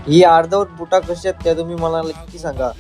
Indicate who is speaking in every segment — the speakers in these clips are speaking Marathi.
Speaker 1: ही अर्धवट बुटा कशी आहेत त्या तुम्ही मला नक्की सांगा.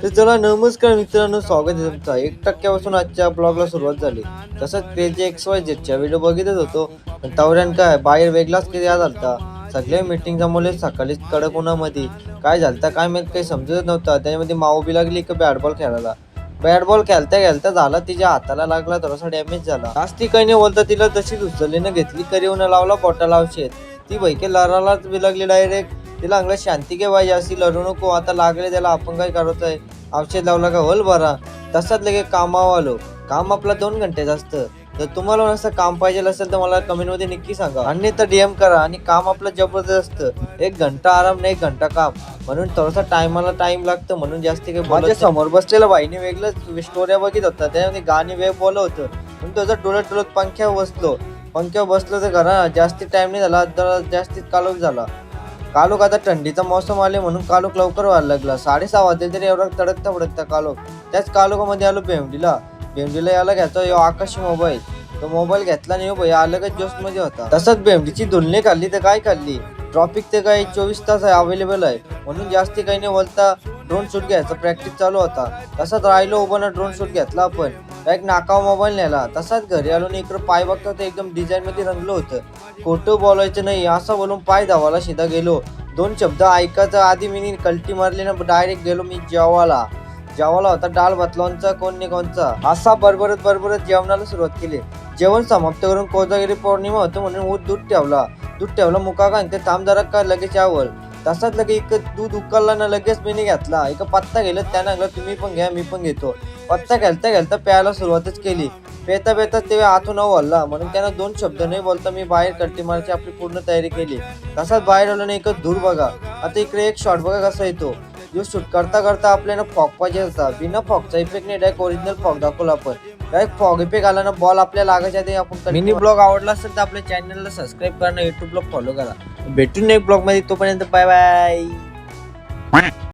Speaker 1: तर चला नमस्कार मित्रांनो, स्वागत आहे तुमचं. 1% आजच्या ब्लॉगला सुरुवात झाली. तसंच क्रेझी XYZच्या व्हिडिओ बघतच होतो, पण तवऱ्यान काय बाहेर वेगळाच क्रिया झालता. सगळे मीटिंग जमवले सकाळीच कडक उन्हामध्ये. काय झालता काय माहित, काही समजत नव्हतं. त्याच्यामध्ये माऊ बी लागली का बॅट बॉल खेळायला. बॅट बॉल खेळता खेळता झाला तिच्या हाताला लागला, थोडासा डॅमेज झाला. जास्ती काही नाही बोलता तिला तशीच उचललीनं घेतली, करीवनं लावला बोटाला औषध. ती बैके लढायलाच बिलगली डायरेक्ट. तिला अंगला शांती घे बाई, अशी लढू नको, आता लागले त्याला, आपण काय करायचं आहे. औषध लावला का होल बरा. तसाच लगे कामावर आलो. काम आपला 2 घंट्याचं असतं. जर तुम्हाला असं काम पाहिजे असेल तर मला कमेंटमध्ये नक्की सांगा, आणि तर DM करा. आणि काम आपलं जबरदस्त असतं. 1 घंटा आराम नाही, 1 घंटा काम, म्हणून थोडासा टायमाला टाइम लागतं, म्हणून जास्ती काही. माझ्या समोर बसलेल्या बाईने वेगळंच स्टोऱ्या बघित होता, त्यामध्ये गाणी वेग बोलत होतं. म्हणून त्याचा डोळ्यात पंख्यावर बसलो तर घरा जास्ती टाइम नाही झाला, जरा जास्तीत कालोख झाला. कालोख आता थंडीचा मौसम आले म्हणून कालोख लवकर व्हायला लागला. 6:30 वाजले तरी एवढा तडकता कालोख. त्याच कालोखामध्ये आलो भेंडीला यायला घ्यायचा यो आकाशी मोबाईल. तो मोबाईल घेतला नाही भाई, अलगच जोश मध्ये होता. तसंच भेंडीची धुलणी खाल्ली तर काय खाल्ली. ट्रॉफिक ते काय 24 तास अवेलेबल आहे, म्हणून जास्ती काही नाही बोलता ड्रोन शूट घ्यायचा प्रॅक्टिस चालू होता. तसंच राहिलो उभं ना, ड्रोन शूट घेतला आपण. एक नाकाव मोबाईल नेला. तसाच घरी आलो ना, इकडं पाय बघतो तर एकदम डिझाईन मध्ये रंगलं होतं. खोटं बोलायचं नाही असं बोलून पाय धावाला सीधा गेलो. 2 शब्द ऐकायचं आधी मी कल्टी मारली ना, डायरेक्ट गेलो मी जेवायला होता डाळ भात लोणचा कोणचा. असा बरोबरच जेवणाला सुरुवात केली. जेवण समाप्त करून कोजागिरी पौर्णिमा होतं म्हणून दूध ठेवला मुका का ते थांब जरा का लगेच आवल. तसाच लगे एक दूध उकळला ना, लगेच मी घेतला. एक पत्ता गेलं त्यानं तुम्ही पण घ्या मी पण घेतो. पत्ता खेळता प्यायला सुरुवातच केली. पेता ते आतून वळला, म्हणून त्यानं 2 शब्द नाही बोलता मी बाहेर कल्टी मारायची आपली पूर्ण तयारी केली. तसाच बाहेर आलो ना, एकच धूर बघा. आता इकडे एक शॉट बघा कसा येतो. जो शूट करता आपल्याला फॉग पाहिजे होता. बिना फॉगचा इफेक्ट नाही, डायरेक्ट ओरिजिनल फॉग दाखवला आपण. डायरेक्ट फॉग इफेक्ट आला ना, बॉल आपल्या लागायच्या आधी आपण. मिनी ब्लॉग आवडला असेल तर आपल्या चॅनलला सबस्क्राईब करा, YouTube ब्लॉग फॉलो करा. भेटून एक ब्लॉग मध्ये, तोपर्यंत बाय बाय.